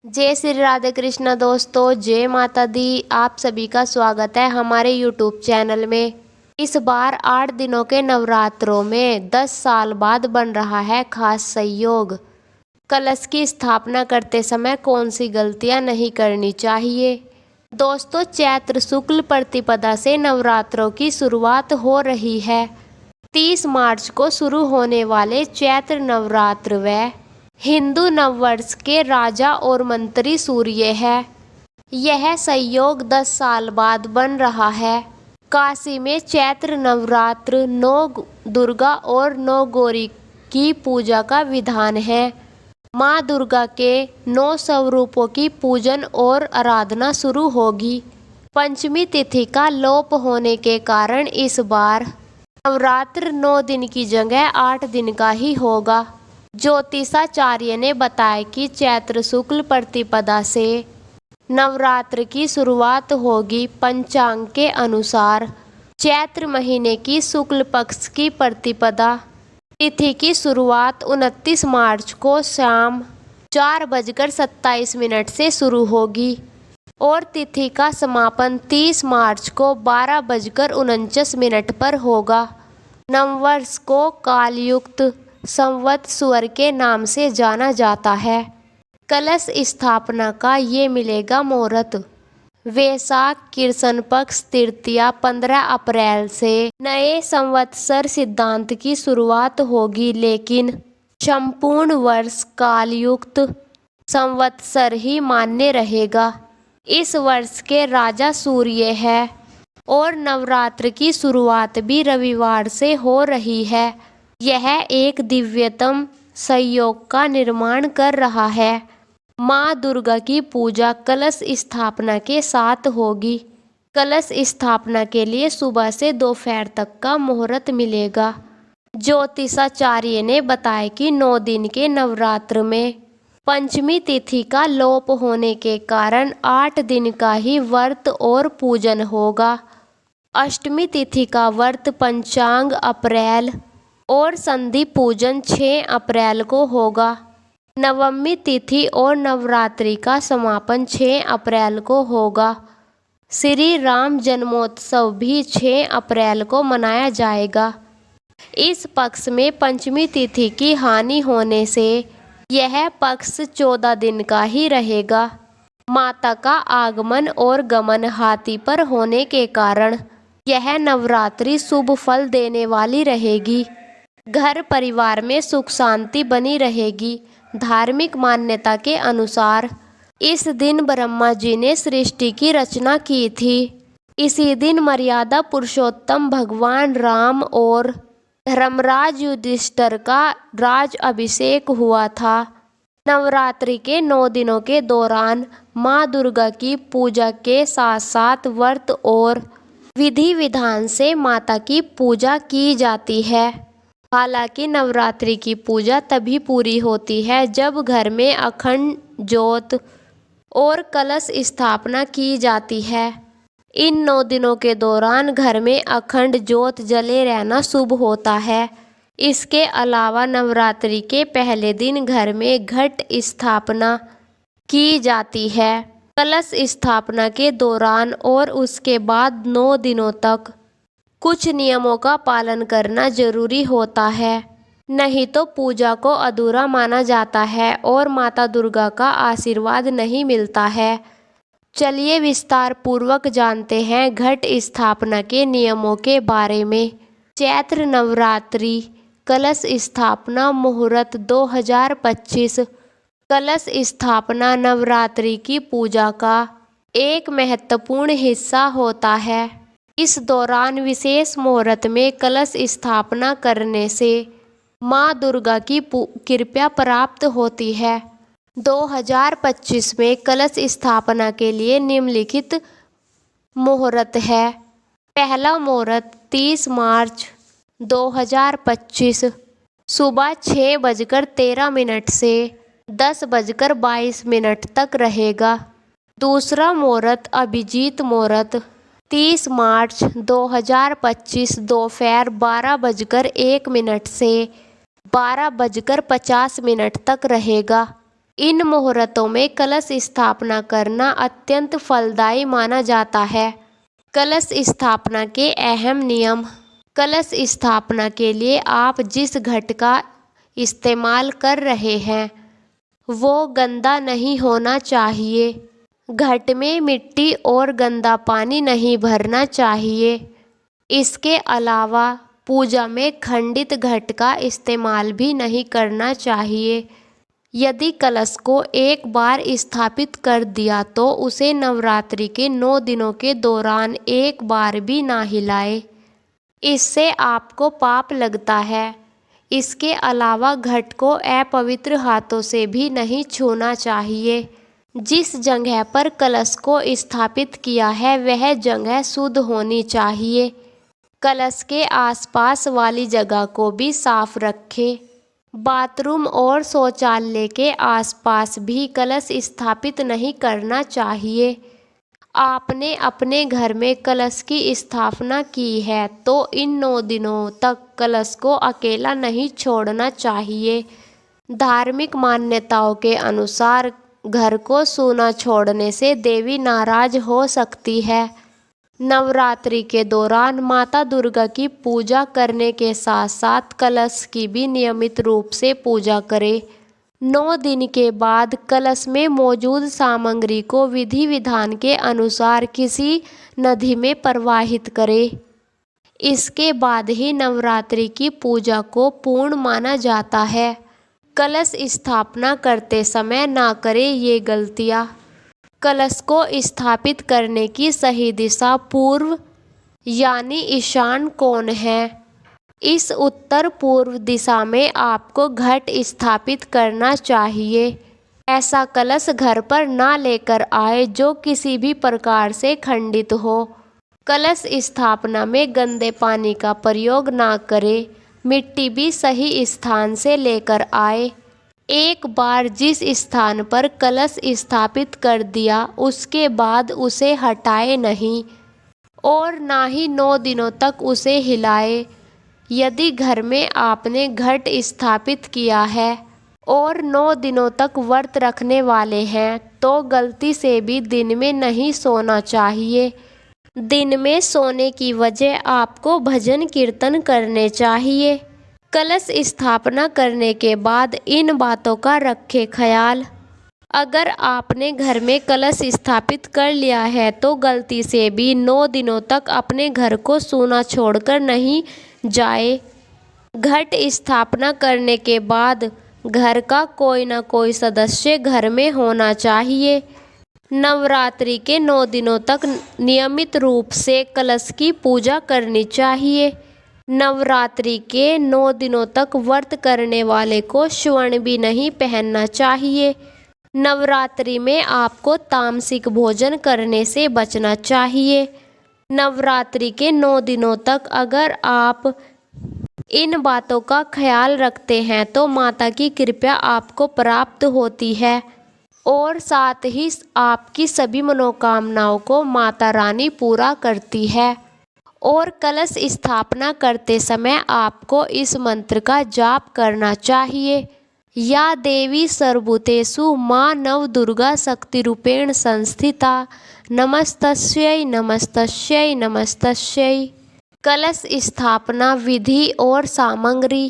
जय श्री राधे कृष्ण दोस्तों, जय माता दी। आप सभी का स्वागत है हमारे YouTube चैनल में। इस बार 8 दिनों के नवरात्रों में 10 साल बाद बन रहा है खास संयोग। कलश की स्थापना करते समय कौन सी गलतियां नहीं करनी चाहिए। दोस्तों, चैत्र शुक्ल प्रतिपदा से नवरात्रों की शुरुआत हो रही है। 30 मार्च को शुरू होने वाले चैत्र नवरात्र व हिंदू नववर्ष के राजा और मंत्री सूर्य है। यह संयोग 10 साल बाद बन रहा है। काशी में चैत्र नवरात्र 9 दुर्गा और 9 गौरी की पूजा का विधान है। माँ दुर्गा के 9 स्वरूपों की पूजन और आराधना शुरू होगी। पंचमी तिथि का लोप होने के कारण इस बार नवरात्र 9 दिन की जगह 8 दिन का ही होगा। ज्योतिषाचार्य ने बताया कि चैत्र शुक्ल प्रतिपदा से नवरात्र की शुरुआत होगी। पंचांग के अनुसार चैत्र महीने की शुक्ल पक्ष की प्रतिपदा तिथि की शुरुआत 29 मार्च को शाम 4:27 से शुरू होगी और तिथि का समापन 30 मार्च को 12:49 पर होगा। नववर्ष को कालयुक्त संवत्सर के नाम से जाना जाता है। कलश स्थापना का ये मिलेगा मुहूर्त। वैशाख कृष्ण पक्ष तृतीया 15 अप्रैल से नए संवत्सर सिद्धांत की शुरुआत होगी, लेकिन संपूर्ण वर्ष कालयुक्त संवत्सर ही मान्य रहेगा। इस वर्ष के राजा सूर्य है और नवरात्र की शुरुआत भी रविवार से हो रही है। यह एक दिव्यतम संयोग का निर्माण कर रहा है। माँ दुर्गा की पूजा कलश स्थापना के साथ होगी। कलश स्थापना के लिए सुबह से दोपहर तक का मुहूर्त मिलेगा। ज्योतिषाचार्य ने बताया कि 9 दिन के नवरात्र में पंचमी तिथि का लोप होने के कारण 8 दिन का ही व्रत और पूजन होगा। अष्टमी तिथि का व्रत पंचांग अप्रैल और संधि पूजन 6 अप्रैल को होगा। नवमी तिथि और नवरात्रि का समापन 6 अप्रैल को होगा। श्री राम जन्मोत्सव भी 6 अप्रैल को मनाया जाएगा। इस पक्ष में पंचमी तिथि की हानि होने से यह पक्ष 14 दिन का ही रहेगा। माता का आगमन और गमन हाथी पर होने के कारण यह नवरात्रि शुभ फल देने वाली रहेगी। घर परिवार में सुख शांति बनी रहेगी। धार्मिक मान्यता के अनुसार इस दिन ब्रह्मा जी ने सृष्टि की रचना की थी। इसी दिन मर्यादा पुरुषोत्तम भगवान राम और धर्मराज युधिष्ठिर का राज अभिषेक हुआ था। नवरात्रि के 9 दिनों के दौरान माँ दुर्गा की पूजा के साथ साथ व्रत और विधि विधान से माता की पूजा की जाती है। हालांकि नवरात्रि की पूजा तभी पूरी होती है जब घर में अखंड ज्योत और कलश स्थापना की जाती है। इन 9 दिनों के दौरान घर में अखंड ज्योत जले रहना शुभ होता है। इसके अलावा नवरात्रि के पहले दिन घर में घट स्थापना की जाती है। कलश स्थापना के दौरान और उसके बाद 9 दिनों तक कुछ नियमों का पालन करना जरूरी होता है, नहीं तो पूजा को अधूरा माना जाता है और माता दुर्गा का आशीर्वाद नहीं मिलता है। चलिए विस्तार पूर्वक जानते हैं घट स्थापना के नियमों के बारे में। चैत्र नवरात्रि कलश स्थापना मुहूर्त 2025। कलश स्थापना नवरात्रि की पूजा का एक महत्वपूर्ण हिस्सा होता है। इस दौरान विशेष मुहूर्त में कलश स्थापना करने से माँ दुर्गा की कृपा प्राप्त होती है। 2025 में कलश स्थापना के लिए निम्नलिखित मुहूर्त है। पहला मुहूर्त 30 मार्च 2025 सुबह 6:13 से 10:22 तक रहेगा। दूसरा मुहूर्त अभिजीत मुहूर्त 30 मार्च 2025 दोपहर 12:01 से 12:50 तक रहेगा। इन मुहूर्तों में कलश स्थापना करना अत्यंत फलदायी माना जाता है। कलश स्थापना के अहम नियम। कलश स्थापना के लिए आप जिस घट का इस्तेमाल कर रहे हैं वो गंदा नहीं होना चाहिए। घट में मिट्टी और गंदा पानी नहीं भरना चाहिए। इसके अलावा पूजा में खंडित घट का इस्तेमाल भी नहीं करना चाहिए। यदि कलश को एक बार स्थापित कर दिया तो उसे नवरात्रि के 9 दिनों के दौरान एक बार भी ना हिलाए। इससे आपको पाप लगता है। इसके अलावा घट को अपवित्र हाथों से भी नहीं छूना चाहिए। जिस जगह पर कलश को स्थापित किया है वह जगह शुद्ध होनी चाहिए। कलश के आसपास वाली जगह को भी साफ रखें। बाथरूम और शौचालय के आसपास भी कलश स्थापित नहीं करना चाहिए। आपने अपने घर में कलश की स्थापना की है तो इन 9 दिनों तक कलश को अकेला नहीं छोड़ना चाहिए। धार्मिक मान्यताओं के अनुसार घर को सूना छोड़ने से देवी नाराज हो सकती है। नवरात्रि के दौरान माता दुर्गा की पूजा करने के साथ साथ कलश की भी नियमित रूप से पूजा करें। 9 दिन के बाद कलश में मौजूद सामग्री को विधि विधान के अनुसार किसी नदी में प्रवाहित करें। इसके बाद ही नवरात्रि की पूजा को पूर्ण माना जाता है। कलश स्थापना करते समय ना करें ये गलतियाँ। कलश को स्थापित करने की सही दिशा पूर्व यानी ईशान कोण है। इस उत्तर पूर्व दिशा में आपको घट स्थापित करना चाहिए। ऐसा कलश घर पर ना लेकर आए जो किसी भी प्रकार से खंडित हो। कलश स्थापना में गंदे पानी का प्रयोग ना करें। मिट्टी भी सही स्थान से लेकर आए। एक बार जिस स्थान पर कलश स्थापित कर दिया उसके बाद उसे हटाए नहीं और ना ही 9 दिनों तक उसे हिलाए। यदि घर में आपने घट स्थापित किया है और 9 दिनों तक व्रत रखने वाले हैं तो गलती से भी दिन में नहीं सोना चाहिए। दिन में सोने की वजह आपको भजन कीर्तन करने चाहिए। कलश स्थापना करने के बाद इन बातों का रखें ख्याल। अगर आपने घर में कलश स्थापित कर लिया है तो गलती से भी 9 दिनों तक अपने घर को सूना छोड़कर नहीं जाए। घट स्थापना करने के बाद घर का कोई न कोई सदस्य घर में होना चाहिए। नवरात्रि के 9 दिनों तक नियमित रूप से कलश की पूजा करनी चाहिए। नवरात्रि के 9 दिनों तक व्रत करने वाले को स्वर्ण भी नहीं पहनना चाहिए। नवरात्रि में आपको तामसिक भोजन करने से बचना चाहिए। नवरात्रि के 9 दिनों तक अगर आप इन बातों का ख्याल रखते हैं तो माता की कृपा आपको प्राप्त होती है और साथ ही आपकी सभी मनोकामनाओं को माता रानी पूरा करती है। और कलश स्थापना करते समय आपको इस मंत्र का जाप करना चाहिए। या देवी सर्वभूतेषु मां नव दुर्गा शक्ति रूपेण संस्थिता नमस्तस्यै नमस्तस्यै नमस्तस्यै। कलश स्थापना विधि और सामग्री।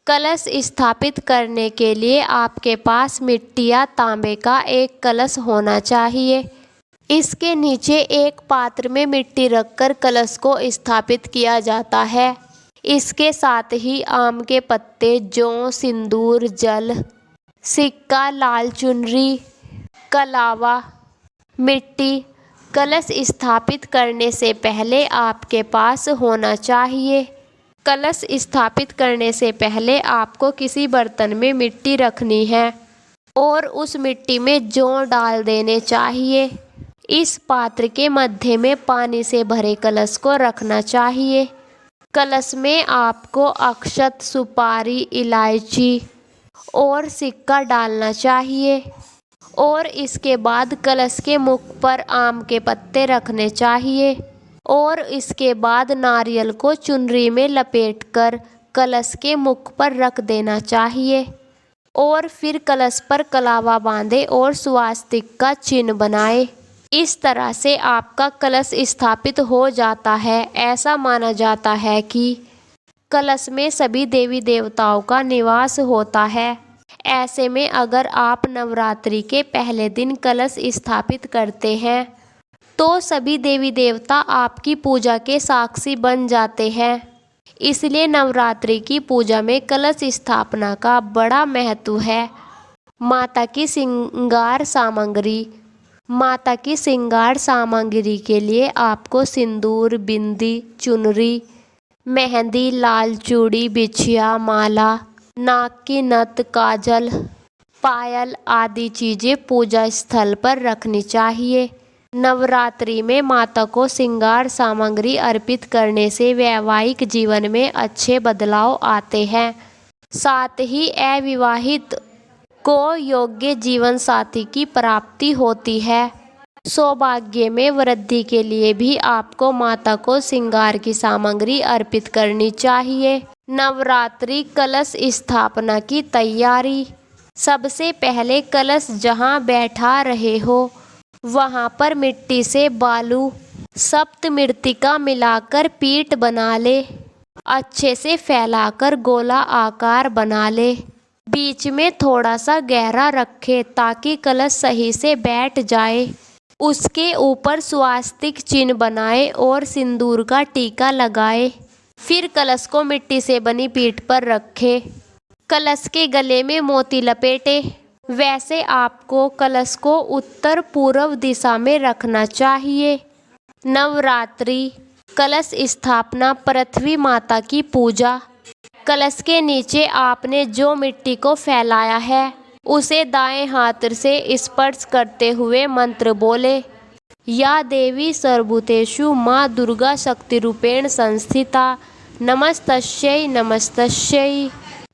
कलश स्थापित करने के लिए आपके पास मिट्टी या तांबे का एक कलश होना चाहिए। इसके नीचे एक पात्र में मिट्टी रखकर कलश को स्थापित किया जाता है। इसके साथ ही आम के पत्ते, जौ, सिंदूर, जल, सिक्का, लाल चुनरी, कलावा, मिट्टी कलश स्थापित करने से पहले आपके पास होना चाहिए। कलश स्थापित करने से पहले आपको किसी बर्तन में मिट्टी रखनी है और उस मिट्टी में जौ डाल देने चाहिए। इस पात्र के मध्य में पानी से भरे कलश को रखना चाहिए। कलश में आपको अक्षत, सुपारी, इलायची और सिक्का डालना चाहिए और इसके बाद कलश के मुख पर आम के पत्ते रखने चाहिए और इसके बाद नारियल को चुनरी में लपेटकर कलश के मुख पर रख देना चाहिए और फिर कलश पर कलावा बांधे और स्वास्तिक का चिन्ह बनाए। इस तरह से आपका कलश स्थापित हो जाता है। ऐसा माना जाता है कि कलश में सभी देवी देवताओं का निवास होता है। ऐसे में अगर आप नवरात्रि के पहले दिन कलश स्थापित करते हैं तो सभी देवी देवता आपकी पूजा के साक्षी बन जाते हैं। इसलिए नवरात्रि की पूजा में कलश स्थापना का बड़ा महत्व है। माता की श्रृंगार सामग्री। माता की श्रृंगार सामग्री के लिए आपको सिंदूर, बिंदी, चुनरी, मेहंदी, लाल चूड़ी, बिछिया, माला, नाक की नथ, काजल, पायल आदि चीज़ें पूजा स्थल पर रखनी चाहिए। नवरात्रि में माता को श्रृंगार सामग्री अर्पित करने से वैवाहिक जीवन में अच्छे बदलाव आते हैं। साथ ही अविवाहित को योग्य जीवन साथी की प्राप्ति होती है। सौभाग्य में वृद्धि के लिए भी आपको माता को श्रृंगार की सामग्री अर्पित करनी चाहिए। नवरात्रि कलश स्थापना की तैयारी। सबसे पहले कलश जहां बैठा रहे हो वहां पर मिट्टी से बालू, सप्त मृत्तिका मिलाकर पीठ बना ले। अच्छे से फैलाकर गोला आकार बना ले। बीच में थोड़ा सा गहरा रखें ताकि कलश सही से बैठ जाए। उसके ऊपर स्वास्तिक चिन्ह बनाए और सिंदूर का टीका लगाए। फिर कलश को मिट्टी से बनी पीठ पर रखें। कलश के गले में मोती लपेटे। वैसे आपको कलश को उत्तर पूर्व दिशा में रखना चाहिए। नवरात्रि कलश स्थापना, पृथ्वी माता की पूजा। कलश के नीचे आपने जो मिट्टी को फैलाया है उसे दाएं हाथ से स्पर्श करते हुए मंत्र बोले। या देवी सर्वभूतेषु माँ दुर्गा शक्ति रूपेण संस्थिता नमस्तस्यै नमस्तस्यै।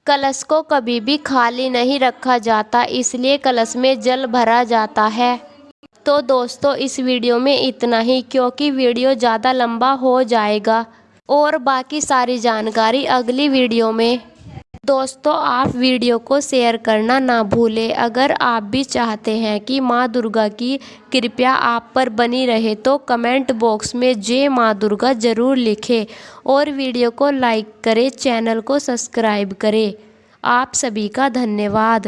कलश को कभी भी खाली नहीं रखा जाता, इसलिए कलश में जल भरा जाता है। तो दोस्तों इस वीडियो में इतना ही, क्योंकि वीडियो ज़्यादा लंबा हो जाएगा और बाकी सारी जानकारी अगली वीडियो में। दोस्तों आप वीडियो को शेयर करना ना भूलें। अगर आप भी चाहते हैं कि माँ दुर्गा की कृपा आप पर बनी रहे तो कमेंट बॉक्स में जय माँ दुर्गा ज़रूर लिखें और वीडियो को लाइक करें, चैनल को सब्सक्राइब करें। आप सभी का धन्यवाद।